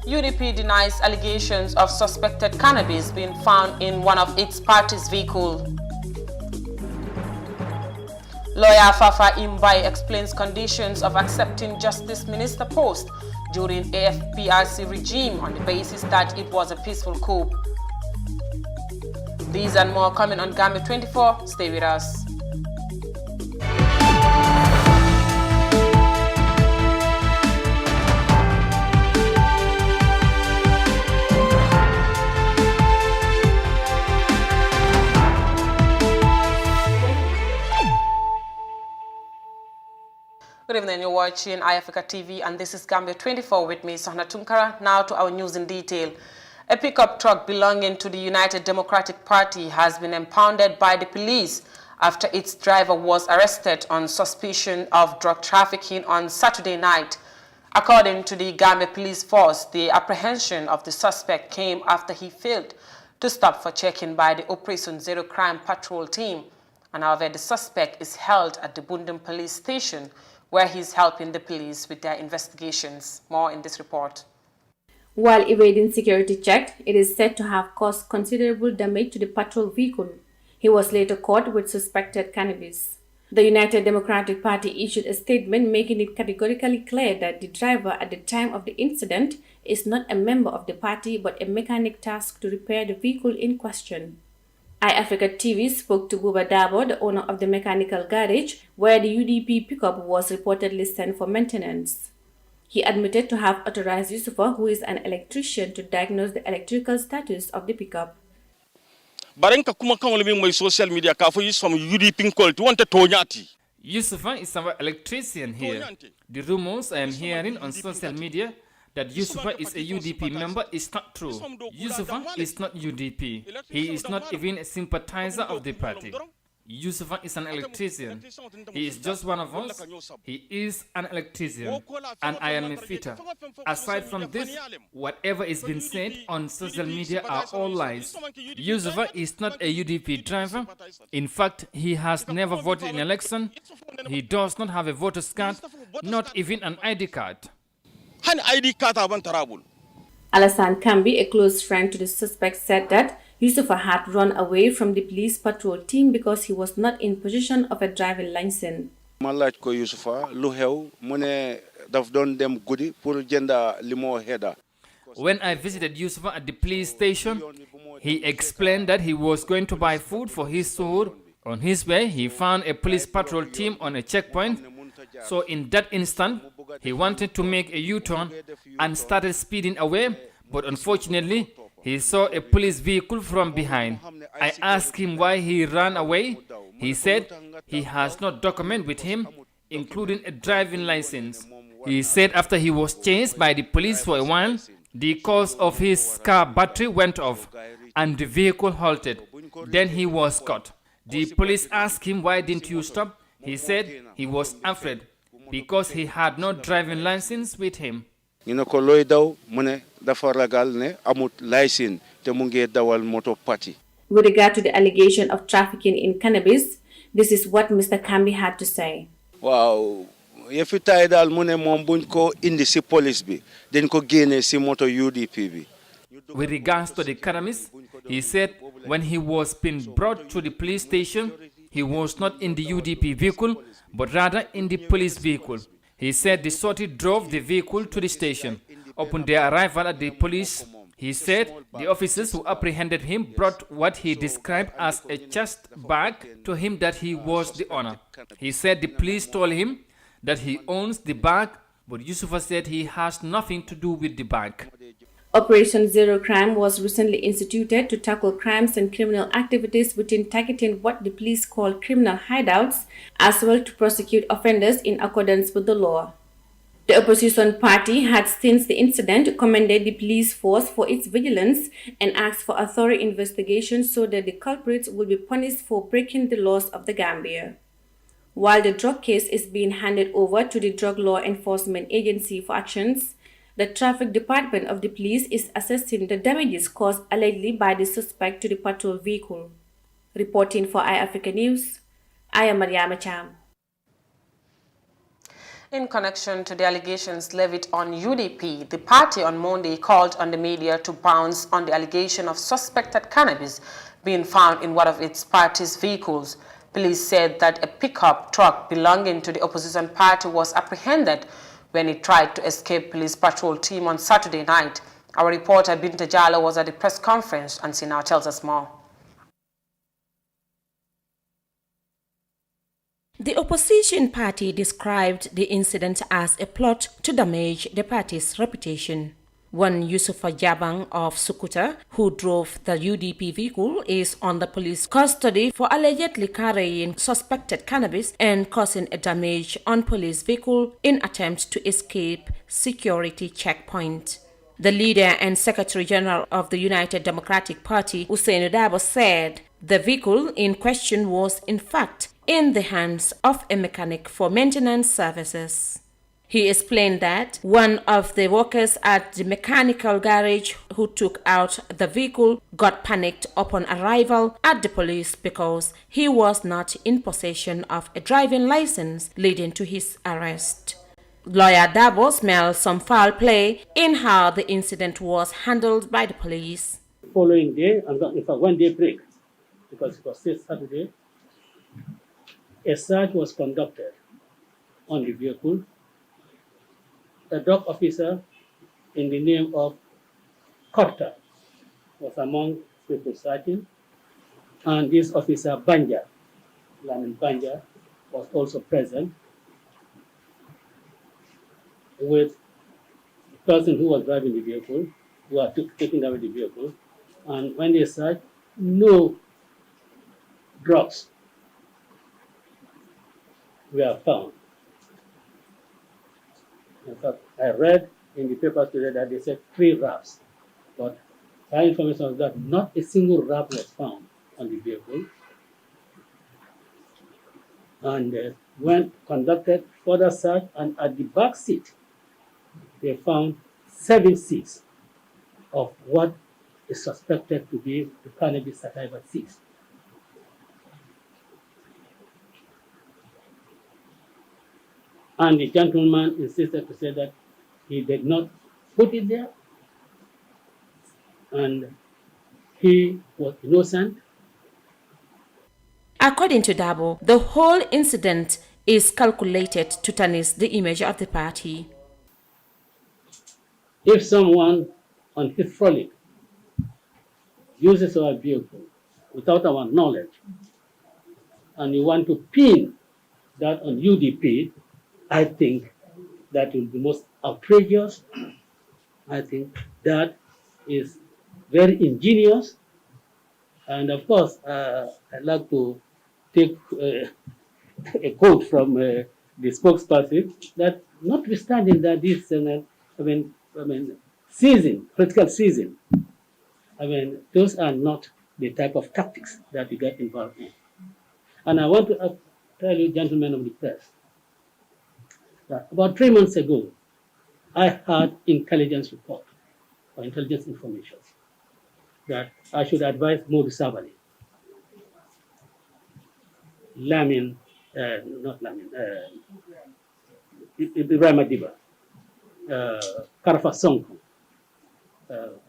UDP denies allegations of suspected cannabis being found in one of its party's vehicles. Lawyer Fafa Imbai explains conditions of accepting Justice Minister post during AFPRC regime on the basis that it was a peaceful coup. These and more coming on Gambia 24. Stay with us. Good evening, you're watching iAfrica TV and this is Gambia 24 with me, Sohna Tunkara. Now to our news in detail. A pickup truck belonging to the United Democratic Party has been impounded by the police after its driver was arrested on suspicion of drug trafficking on Saturday night. According to the Gambia Police Force, the apprehension of the suspect came after he failed to stop for checking by the Operation Zero Crime Patrol team. And however, the suspect is held at the Bundum Police Station, where he's helping the police with their investigations. More in this report. While evading security check, it is said to have caused considerable damage to the patrol vehicle. He was later caught with suspected cannabis. The United Democratic Party issued a statement making it categorically clear that the driver at the time of the incident is not a member of the party but a mechanic tasked to repair the vehicle in question. iAfrica TV spoke to Buba Dabo, the owner of the mechanical garage, where the UDP pickup was reportedly sent for maintenance. He admitted to have authorized Yusufa, who is an electrician, to diagnose the electrical status of the pickup. Barenka kuma kan wala my social media ka fo from UDP call to want to tonyati. Yusufa is our electrician here. The rumors I am hearing on social media that Yusufa is a UDP member is not true. Yusufa is not UDP. He is not even a sympathizer of the party. Yusufa is an electrician. He is just one of us. He is an electrician. And I am a fitter. Aside from this, whatever is being said on social media are all lies. Yusufa is not a UDP driver. In fact, he has never voted in election. He does not have a voter's card, not even an ID card. Alassane Kambi, a close friend to the suspect, said that Yusufa had run away from the police patrol team because he was not in possession of a driving license. When I visited Yusufa at the police station, he explained that he was going to buy food for his store. On his way, he found a police patrol team on a checkpoint. So in that instant, he wanted to make a U-turn and started speeding away, but unfortunately, he saw a police vehicle from behind. I asked him why he ran away. He said he has no document with him, including a driving license. He said after he was chased by the police for a while, the cause of his car battery went off and the vehicle halted. Then he was caught. The police asked him, why didn't you stop? He said he was afraid because he had no driving license with him. With regard to the allegation of trafficking in cannabis, this is what Mr. Kambi had to say. Wow. If you tie dal mune mombun ko indi si police bi, then ko gene si moto UDP bi. With regards to the cannabis, he said when he was being brought to the police station, he was not in the UDP vehicle, but rather in the police vehicle. He said the sortie drove the vehicle to the station. Upon their arrival at the police, he said the officers who apprehended him brought what he described as a chest bag to him that he was the owner. He said the police told him that he owns the bag, but Yusufa said he has nothing to do with the bag. Operation Zero Crime was recently instituted to tackle crimes and criminal activities within targeting what the police call criminal hideouts, as well to prosecute offenders in accordance with the law. The opposition party had since the incident commended the police force for its vigilance and asked for a thorough investigation so that the culprits will be punished for breaking the laws of the Gambia. While the drug case is being handed over to the Drug Law Enforcement Agency for actions, the Traffic Department of the police is assessing the damages caused allegedly by the suspect to the patrol vehicle. Reporting for iAfrica News, I am Mariama Cham. In connection to the allegations levied on UDP, the party on Monday called on the media to bounce on the allegation of suspected cannabis being found in one of its party's vehicles. Police said that a pickup truck belonging to the opposition party was apprehended when it tried to escape police patrol team on Saturday night. Our reporter Binta Jallo was at the press conference and she now tells us more. The opposition party described the incident as a plot to damage the party's reputation. One Yusufa Jabang of Sukuta, who drove the UDP vehicle, is under police custody for allegedly carrying suspected cannabis and causing a damage on police vehicle in attempt to escape security checkpoint. The leader and Secretary General of the United Democratic Party, Hussein Dabo, said the vehicle in question was in fact in the hands of a mechanic for maintenance services. He explained that one of the workers at the mechanical garage who took out the vehicle got panicked upon arrival at the police because he was not in possession of a driving license, leading to his arrest. Lawyer Dabo smelled some foul play in how the incident was handled by the police. Following day, in fact, 1 day break, because it was still Saturday, a search was conducted on the vehicle. A dog officer in the name of Korta was among people searching, and this officer Banja, Lamin Banja, was also present with the person who was driving the vehicle, who are taking away the vehicle. And when they searched, no drugs were found. In fact, I read in the paper today that they said 3 wraps, but our information was that not a single wrap was found on the vehicle. And when conducted further search, and at the back seat, they found 7 seeds of what is suspected to be the cannabis sativa seeds. And the gentleman insisted to say that he did not put it there and he was innocent. According to Dabo, the whole incident is calculated to tarnish the image of the party. If someone on his frolic uses our vehicle without our knowledge and you want to pin that on UDP, I think that will be most outrageous. I think that is very ingenious. And of course, I'd like to take a quote from the spokesperson that notwithstanding that this, critical season, those are not the type of tactics that we get involved in. And I want to tell you, gentlemen of the press, that about 3 months ago, I had intelligence report or intelligence information that I should advise Modu Sabali, Ibrahim Adiba, Karafa Sonko,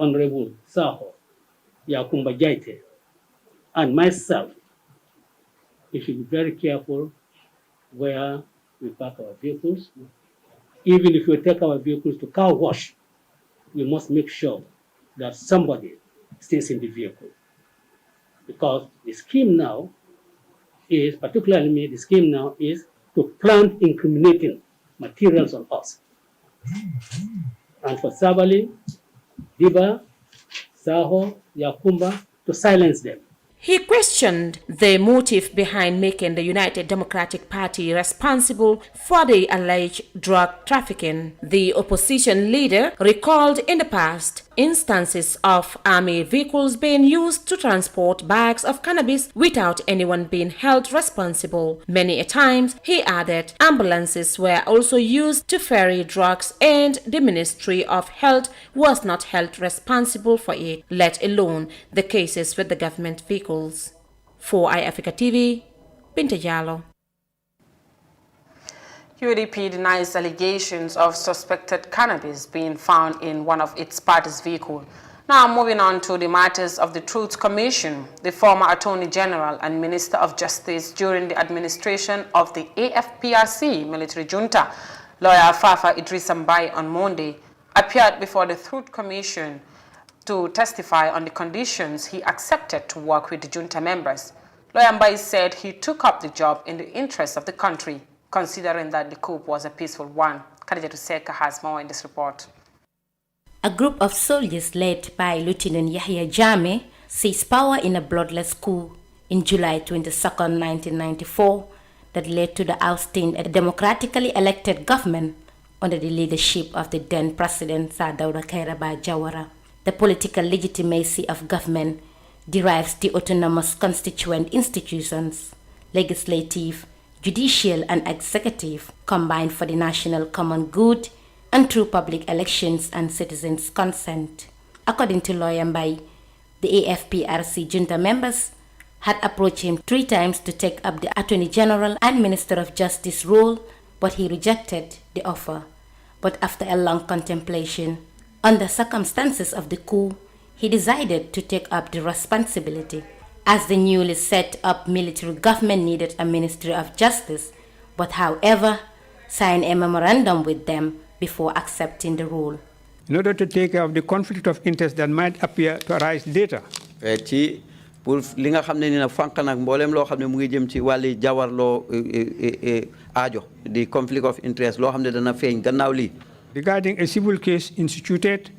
Honorable Saho, Yakumba Jaite, and myself. We should be very careful where we park our vehicles. Even if we take our vehicles to car wash, we must make sure that somebody stays in the vehicle. Because the scheme now is, particularly me, the scheme now is to plant incriminating materials on us. And for Sabali, Diba, Saho, Yakumba, to silence them. He questioned the motive behind making the United Democratic Party responsible for the alleged drug trafficking. The opposition leader recalled in the past instances of army vehicles being used to transport bags of cannabis without anyone being held responsible. Many a times, he added, ambulances were also used to ferry drugs and the Ministry of Health was not held responsible for it, let alone the cases with the government vehicles. For iAfrica TV, Binta Jallo. UDP denies allegations of suspected cannabis being found in one of its party's vehicles. Now, moving on to the matters of the Truth Commission, the former Attorney General and Minister of Justice during the administration of the AFPRC military junta, lawyer Fafa Idris Mbai, on Monday, appeared before the Truth Commission to testify on the conditions he accepted to work with the junta members. Lawyer Mbai said he took up the job in the interest of the country, considering that the coup was a peaceful one. Khadija Tuseka has more in this report. A group of soldiers led by Lieutenant Yahya Jammeh seized power in a bloodless coup in July 22, 1994 that led to the ousting of a democratically elected government under the leadership of the then President Sir Dawda Kairaba Jawara. The political legitimacy of government derives the autonomous constituent institutions, legislative, judicial and executive, combined for the national common good and through public elections and citizens' consent. According to lawyer Mbai, the AFPRC junta members had approached him 3 times to take up the Attorney General and Minister of Justice role, but he rejected the offer. But after a long contemplation, on the circumstances of the coup, he decided to take up the responsibility, as the newly set up military government needed a Ministry of Justice, but however, signed a memorandum with them before accepting the role. In order to take care of the conflict of interest that might appear to arise later. Pour li nga xamné ni nak fank nak mbolem lo xamné mu ngi jëm ci wali jawarlo aajo the conflict of interest lo xamné dana feñ gannaaw li. Regarding a civil case instituted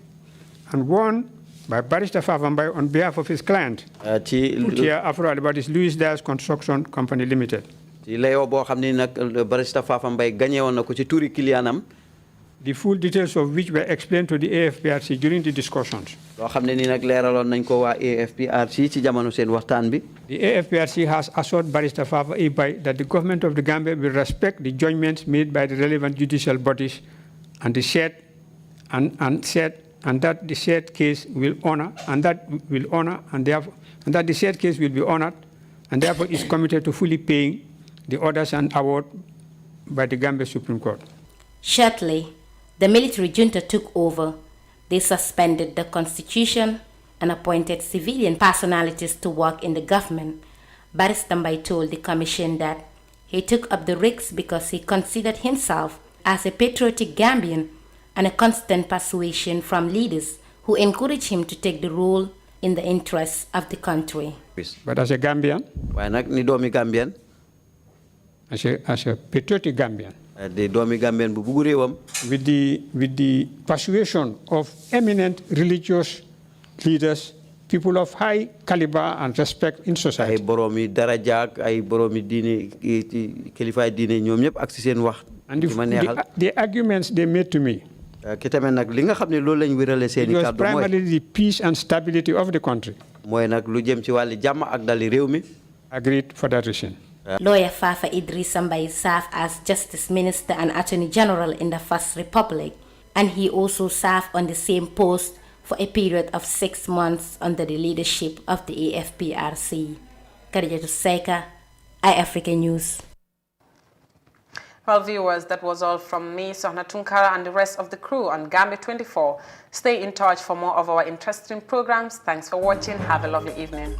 and won by Barrister Fafa Mbai on behalf of his client, Utia Afro about his Louis Dias Construction Company Limited. Ci layo bo xamné nak Barrister Fafa Mbai gagné won nako ci turi clientam. The full details of which were explained to the AFPRC during the discussions. Lo xamné ni nak léralon nañ ko wa AFPRC ci jamono sen waxtaan bi. The AFPRC has assured Barrister Fafa Mbai that the government of the Gambia will respect the judgments made by the relevant judicial bodies and the said and that the said case will honor and that will honor and therefore and that the said case will be honored and therefore is committed to fully paying the orders and award by the Gambia Supreme Court. Shortly, the military junta took over. They suspended the constitution and appointed civilian personalities to work in the government. Barrister Mbai told the commission that he took up the risk because he considered himself as a patriotic Gambian and a constant persuasion from leaders who encouraged him to take the role in the interests of the country. But as a Gambian, Why nak ni doomi Gambian? as a patriotic Gambian, De doomi Gambian bu bugu rewam. with the persuasion of eminent religious leaders, people of high caliber and respect in Ay society. boromi daraja ay boromi diine kilifa diine ñom ñep ak ci seen wax. And The the arguments they made to me, ki tamit nag li nga xam ne loolu lañ wérale seen it was kàddu primarily the peace and stability of the country. mooy nag lu jëm ci wàlli jàmm ak dali réew mi. Agreed for that reason. Lawyer Fafa Idris Mbai served as Justice Minister and Attorney General in the First Republic, and he also served on the same post for a period of 6 months under the leadership of the AFPRC. Khadija Tuseka, iAfrica News. Well, viewers, that was all from me, Sohna Tunkara, and the rest of the crew on Gambia 24. Stay in touch for more of our interesting programs. Thanks for watching. Have a lovely evening.